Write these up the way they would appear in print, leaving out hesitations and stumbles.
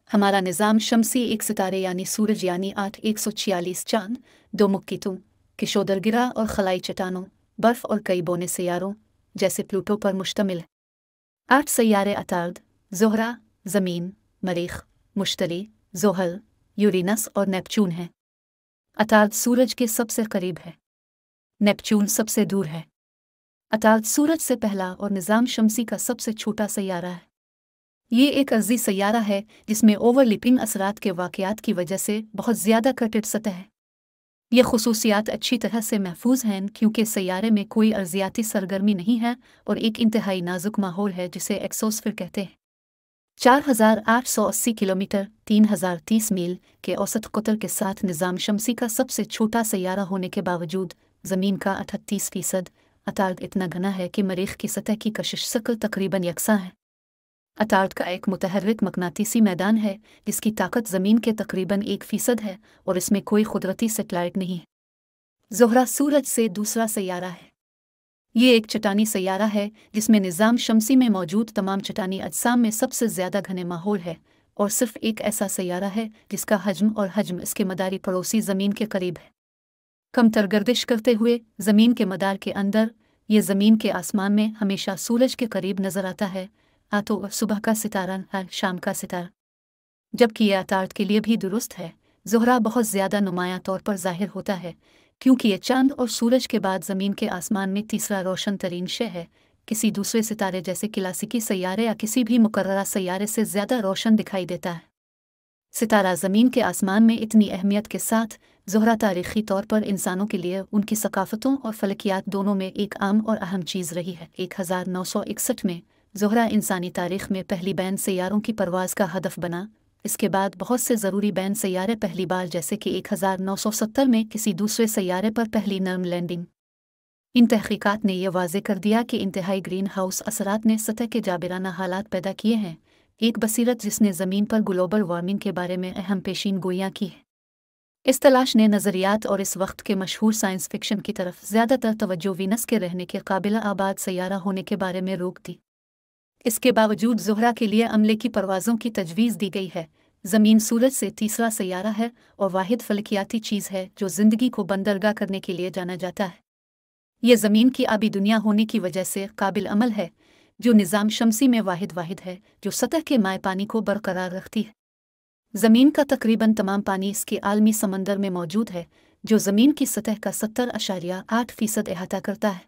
हमारा निज़ाम शमसी एक सितारे यानी सूरज यानी 8,146 चांद, 2 मुक्कीतों, किशोदरगिरा और खलाई चट्टानों, बर्फ और कई बौने सैयारों जैसे प्लूटो पर मुश्तमिल है। 8 सैयारे अतार्द, ज़ोहरा, ज़मीन, मरीख, मुश्तरी, ज़ोहल, यूरेनस और नेपच्यून हैं। अतार्द सूरज के सबसे करीब है, नेपच्यून सबसे दूर है। अतार्द सूरज से पहला और निज़ाम शमसी का सबसे छोटा सैयारा है। ये एक अर्ज़ी सैयारा है जिसमें ओवरलिपिंग असरात के वाक़यात की वजह से बहुत ज़्यादा कटेड सतह है। ये खसूसियात अच्छी तरह से महफूज हैं क्योंकि सैयारे में कोई अर्जियाती सरगर्मी नहीं है और एक इंतहाई नाजुक माहौल है जिसे एक्सोस्फीयर कहते हैं। 4,880 किलोमीटर 3,030 मील के औसत कतर के साथ निज़ाम शमसी का सबसे छोटा सैयारा होने के बावजूद ज़मीन का 38% अतार्द इतना घना है कि मरीख की सतह की कशिश शक्ल तकरीबन यकसा है। अतार्द का एक मुतहर्रिक मकनातीसी मैदान है जिसकी ताकत ज़मीन के तकरीबन 1% है और इसमें कोई कुदरती सेटेलाइट नहीं है। ज़ोहरा सूरज से दूसरा सैयारा है। ये एक चट्टानी सैयारा है जिसमें निज़ाम शमसी में मौजूद तमाम चट्टानी अजसाम में सबसे ज़्यादा घने माहौल है और सिर्फ एक ऐसा सैयारा है जिसका हजम इसके मदारी पड़ोसी ज़मीन के करीब है। कमतर गर्दिश करते हुए ज़मीन के मदार के अंदर ये ज़मीन के आसमान में हमेशा सूरज के करीब नज़र आता है, तो सुबह का सितारा है शाम का सितारा। जबकि यह अतार्द के लिए भी दुरुस्त है। ज़ोहरा बहुत ज़्यादा नुमायां तौर पर ज़ाहिर होता है क्योंकि ये चांद और सूरज के बाद ज़मीन के आसमान में तीसरा रोशन तरीन शय है। किसी दूसरे सितारे जैसे क्लासिकी सैयारे या किसी भी मुकर्ररा सैयारे से ज़्यादा रोशन दिखाई देता है। सितारा ज़मीन के आसमान में इतनी अहमियत के साथ ज़ोहरा तारीख़ी तौर पर इंसानों के लिए उनकी सकाफ़तों और फ़लकियात दोनों में एक आम और अहम चीज़ रही है। 1961 में ज़ोहरा इंसानी तारीख़ में पहली बैन सैयारों की परवाज़ का हदफ बना। इसके बाद बहुत से ज़रूरी बैन सैयारे पहली बार जैसे कि 1970 में किसी दूसरे सैयारे पर पहली नर्म लैंडिंग। इन तहक़ीक़ात ने यह वाज़े कर दिया कि इंतहाई ग्रीन हाउस असरात ने सतह के जाबिराना हालात पैदा किए हैं, एक बसीरत जिसने ज़मीन पर ग्लोबल वार्मिंग के बारे में अहम पेशीन गोइयाँ की है। इस तलाश ने नज़रियात और इस वक्त के मशहूर साइंस फ़िक्शन की तरफ ज़्यादातर तवज्जो वीनस के रहने के काबिल आबाद सैयारा होने के बारे में रोक दी। इसके बावजूद ज़ोहरा के लिए अमले की परवाज़ों की तजवीज़ दी गई है। ज़मीन सूरज से तीसरा सैयारा है और वाहिद फ़लकियाती चीज़ है जो ज़िंदगी को बंदरगाह करने के लिए जाना जाता है। यह ज़मीन की आबी दुनिया होने की वजह से काबिल अमल है जो निज़ाम शमसी में वाहिद है जो सतह के माए पानी को बरकरार रखती है। ज़मीन का तकरीबन तमाम पानी इसके आलमी समंदर में मौजूद है जो ज़मीन की सतह का 70.8% अहाता करता है।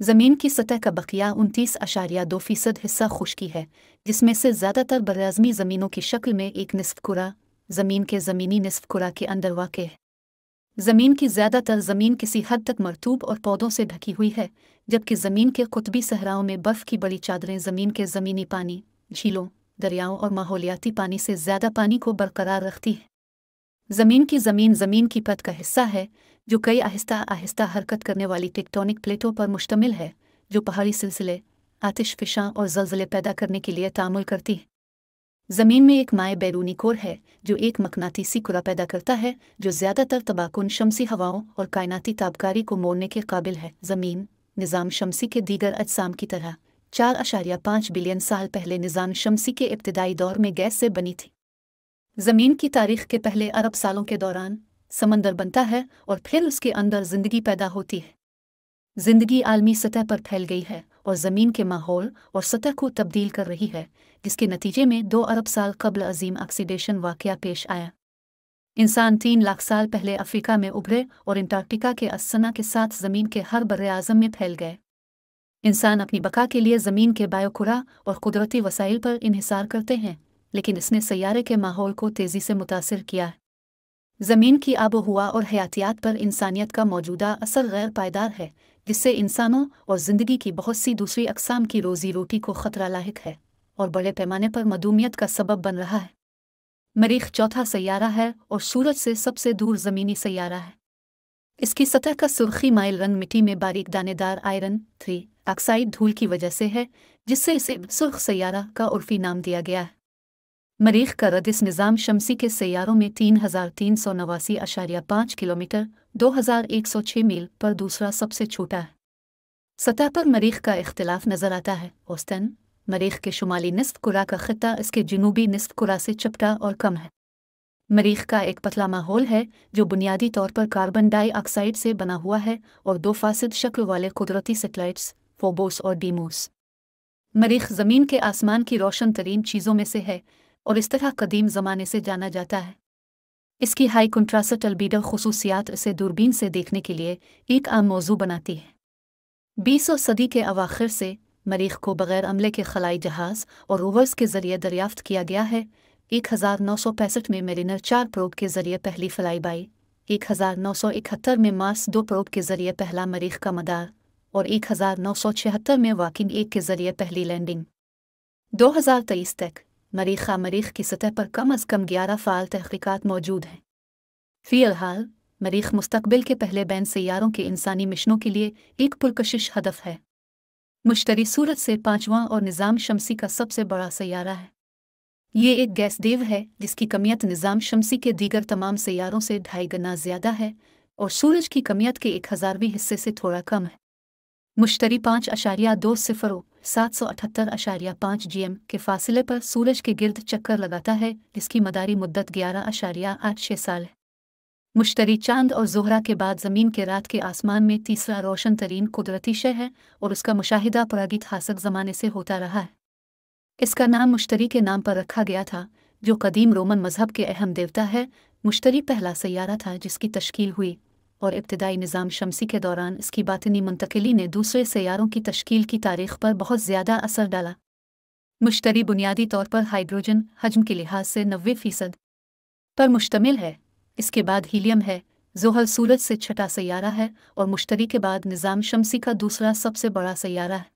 ज़मीन की सतह का बकिया 29.2% हिस्सा खुश्की है जिसमें से ज़्यादातर बराज़मी ज़मीनों की शक्ल में एक निस्फ़ कुरा ज़मीन के ज़मीनी निस्फ़ कुरा के अंदर वाक़ है। ज़मीन की ज़्यादातर ज़मीन किसी हद तक मरतूब और पौधों से ढकी हुई है जबकि ज़मीन के कुतबी सहराओं में बर्फ़ की बड़ी चादरें ज़मीन के ज़मीनी पानी, झीलों, दरियाओं और माहौलियाती पानी से ज़्यादा पानी को बरकरार रखती है। ज़मीन की पद का हिस्सा है जो कई आहिस्ता आहिस्ता हरकत करने वाली टेक्टोनिक प्लेटों पर मुश्तमिल है जो पहाड़ी सिलसिले, आतिशफ़िशां और ज़लज़ले पैदा करने के लिए तामुल करती है। ज़मीन में एक माए बैरूनी कोर है जो एक मकनातीसी कुरा पैदा करता है जो ज़्यादातर तबाकुन शमसी हवाओं और कायनाती ताबकारी को मोड़ने के काबिल है। ज़मीन निज़ाम शमसी के दीगर अजसाम की तरह 4.5 बिलियन साल पहले निज़ाम शमसी के इब्तिदाई दौर में गैस से बनी थी। ज़मीन की तारीख़ के पहले अरब सालों के दौरान समंदर बनता है और फिर उसके अंदर ज़िंदगी पैदा होती है। ज़िंदगी आलमी सतह पर फैल गई है और ज़मीन के माहौल और सतह को तब्दील कर रही है जिसके नतीजे में 2 अरब साल कबल अजीम ऑक्सीडेशन वाक़या पेश आया। इंसान 3 लाख साल पहले अफ्रीका में उभरे और अंटार्कटिका के असना के साथ ज़मीन के हर बर्रे आज़म में फैल गए। इंसान अपनी बका के लिए ज़मीन के बायोकुरा और कुदरती वसाइल पर इन्हिसार करते हैं लेकिन इसने सैयारे के माहौल को तेज़ी से मुतासिर किया है। ज़मीन की आबो हवा और हयातियात पर इंसानियत का मौजूदा असर गैर पायदार है जिससे इंसानों और ज़िंदगी की बहुत सी दूसरी अक़साम की रोज़ी रोटी को ख़तरा लाहिक है और बड़े पैमाने पर मदूमियत का सबब बन रहा है। मरीख़ चौथा सैयारा है और सूरज से सबसे दूर ज़मीनी सैयारा है। इसकी सतह का सुर्खी माइल रंग मिट्टी में बारीक दानेदार आयरन 3 ऑक्साइड धूल की वजह से है जिससे इसे सुर्ख सैयारा का उर्फ़ी नाम दिया गया है। मरीख़ का रद इस निज़ाम शमसी के सैयारों में 3,389.5 किलोमीटर 2,106 मील पर दूसरा सबसे छोटा है। सतह पर मरीख़ का इख्तिलाफ नज़र आता है। औसतन मरीख के शुमाली निस्फ कुरा का खित्ता इसके जनूबी निस्फ कुरा से चपटा और कम है। मरीख का एक पतला माहौल है जो बुनियादी तौर पर कार्बन डाइऑक्साइड से बना हुआ है और दो फासिद शक्ल वाले कुदरती सैटेलाइट्स फोबोस और डीमोस। मरीख ज़मीन के आसमान की रोशन तरीन चीज़ों में से है और इस तरह कदीम ज़माने से जाना जाता है। इसकी हाई कंट्रास्ट अल्बीडो खुसूसियात इसे दूरबीन से देखने के लिए एक आम मौजू बनाती है। 20वीं सदी के अवाखिर से मरीख को बग़ैर अमले के खलाई जहाज़ और रोवर्स के ज़रिए दरियाफ्त किया गया है। 1965 में मेरिनर 4 प्रोब के ज़रिए पहली फ्लाईबाई, 1971 में मार्स 2 प्रोब के ज़रिए पहला मरीख का मदार और 1976 में वाकिंग 1 के ज़रिए पहली लैंडिंग। 2023 तक मरीख की सतह पर कम अज़ कम 11 फ़ाल तहक़ीक़ात मौजूद हैं। फ़िलहाल मरीख मुस्तक़बिल के पहले बैन सैयारों के इंसानी मिशनों के लिए एक पुरकशिश हदफ है। मुश्तरी सूरज से 5वां और निज़ाम शमसी का सबसे बड़ा सैयारा है। ये एक गैस देव है जिसकी कमियत निज़ाम शमसी के दीगर तमाम सैयारों से 2.5 गुना ज़्यादा है और सूरज की कमियत के 1000वीं हिस्से से थोड़ा कम है। मुश्तरी 5.20 778.5 GM के फासले पर सूरज के गिर्द चक्कर लगाता है जिसकी मदारी मुद्दत 11.86 साल है। मुश्तरी चांद और ज़ोहरा के बाद ज़मीन के रात के आसमान में तीसरा रोशन तरीन कुदरती शय है और उसका मुशाहिदा प्रागैतिहासिक ज़माने से होता रहा है। इसका नाम मुश्तरी के नाम पर रखा गया था जो कदीम रोमन मज़हब के अहम देवता है। मुश्तरी पहला सैयारा था जिसकी तश्कील हुई और इब्तिदाई निज़ाम शमसी के दौरान इसकी बातिनी मुंतकिली ने दूसरे सैयारों की तश्कील की तारीख़ पर बहुत ज़्यादा असर डाला। मुश्तरी बुनियादी तौर पर हाइड्रोजन हजम के लिहाज से 90% पर मुश्तमिल है। इसके बाद हीलियम है। ज़ोहल सूरज से छठा सैयारा है और मुश्तरी के बाद निज़ाम शमसी का दूसरा सबसे बड़ा सैयारा है।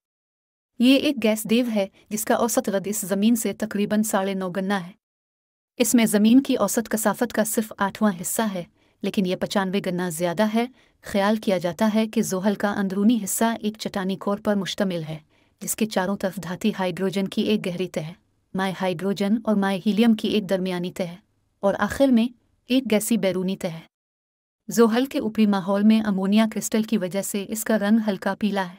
ये एक गैस देव है जिसका औसत रद इस ज़मीन से तकरीबन 9.5 गुना है। इसमें ज़मीन की औसत कसाफत का सिर्फ 8वां हिस्सा है, लेकिन यह 95 गुना ज़्यादा है। ख्याल किया जाता है कि ज़ोहल का अंदरूनी हिस्सा एक चट्टानी कोर पर मुश्तमिल है जिसके चारों तरफ धाती हाइड्रोजन की एक गहरी तह, माय हाइड्रोजन और माय हीलियम की एक दरमियानी तह और आखिर में एक गैसी बैरूनी तह है। ज़ोहल के ऊपरी माहौल में अमोनिया क्रिस्टल की वजह से इसका रंग हल्का पीला है।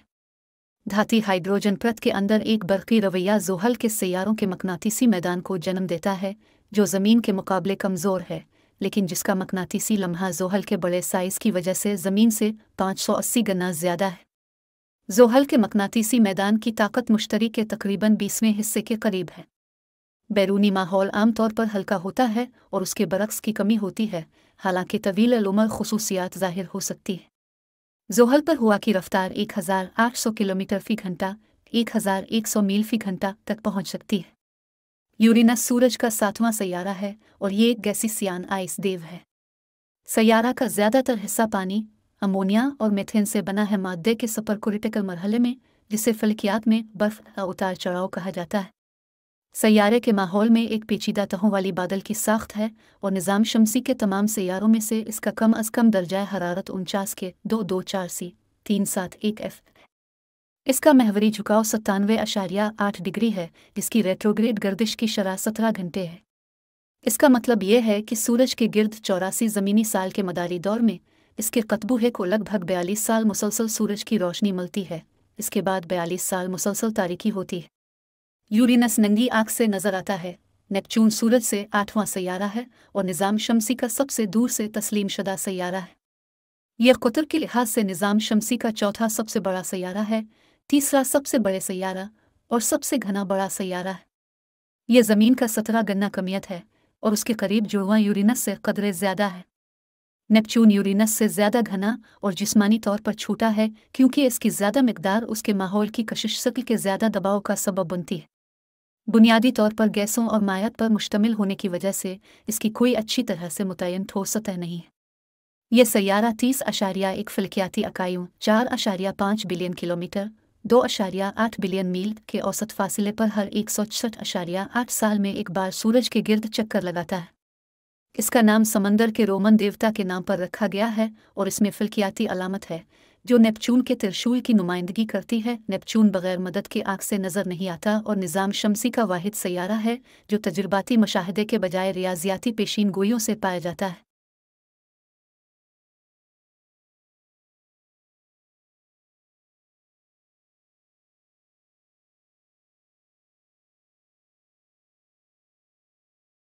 धाती हाइड्रोजन परत के अंदर एक बरक़ी रवैया ज़ोहल के सैयारों के मकनातीसी मैदान को जन्म देता है जो ज़मीन के मुकाबले कमज़ोर है, लेकिन जिसका मकनातीसी लम्हा ज़ोहल के बड़े साइज़ की वजह से ज़मीन से 580 गुना ज़्यादा है। ज़ोहल के मकनातीसी मैदान की ताकत मुश्तरी के तकरीबन 20वें हिस्से के करीब है। बैरूनी माहौल आमतौर पर हल्का होता है और उसके बरक्स की कमी होती है, हालांकि तवील उम्र खुसूसियात ज़ाहिर हो सकती है। ज़ोहल पर हवा की रफ्तार 1800 किलोमीटर फ़ी घंटा 1100 मील फ़ी घंटा तक पहुंच सकती है। यूरेनस सूरज का 7वां सैयारा है और ये एक गैसीसियान आइस देव है। सैयारा का ज़्यादातर हिस्सा पानी, अमोनिया और मीथेन से बना है मादे के सुपरक्रिटिकल मरहले में, जिसे फल्कियात में बर्फ़ का उतार चढ़ाव कहा जाता है। सैयारे के माहौल में एक पेचीदा तहों वाली बादल की साख्त है और निज़ाम शमसी के तमाम सैयारों में से इसका कम अज़ कम दर्जा हरारत 49 के 224 C 371 F है। इसका महवरी झुकाव 97.8 डिग्री है जिसकी रेट्रोग्रेड गर्दिश की शरह 17 घंटे है। इसका मतलब यह है कि सूरज के गिर्द 84 ज़मीनी साल के मदारी दौर में इसके कतबूहे को लगभग 42 साल मुसलसल सूरज की रोशनी मिलती है। इसके बाद 42 साल मुसलसल तारीकी होती है। यूरेनस नंगी आँख से नज़र आता है। नेपच्यून सूरज से 8वां सैयारा है और निज़ाम शमसी का सबसे दूर से तस्लीम शुदा सैयारा है। यह कुतुब के लिहाज से निज़ाम शमसी का चौथा सबसे बड़ा सैयारा है, तीसरा सबसे बड़े सैयारा और सबसे घना बड़ा सैयारा है। यह ज़मीन का 17 गुना कमियत है और उसके करीब जुड़वां यूरेनस से कदरे ज़्यादा है। नेपच्यून यूरेनस से ज़्यादा घना और जिस्मानी तौर पर छोटा है क्योंकि इसकी ज़्यादा मिकदार उसके माहौल की कशिश शक्ल के ज़्यादा दबाव का सबब बनती है। बुनियादी तौर पर गैसों और मायात पर मुश्तमिल होने की वजह से इसकी कोई अच्छी तरह से मुतय्यन ठोस सतह नहीं है। यह सैयारा 30.1 फल्कियाती इकाइयों 4.5 बिलियन किलोमीटर 2.8 बिलियन मील के औसत फासले पर हर 166.8 साल में एक बार सूरज के गिर्द चक्कर लगाता है। इसका नाम समंदर के रोमन देवता के नाम पर रखा गया है और इसमें फल्कियाती अलामत है जो नेपच्यून के त्रिशूल की नुमाइंदगी करती है। नेपच्यून बगैर मदद के आँख से नज़र नहीं आता और निज़ाम शमसी का वाहिद सैयारा है जो तजुर्बाती मुशाहदे के बजाय रियाजियाती पेशीन गोइयों से पाया जाता है।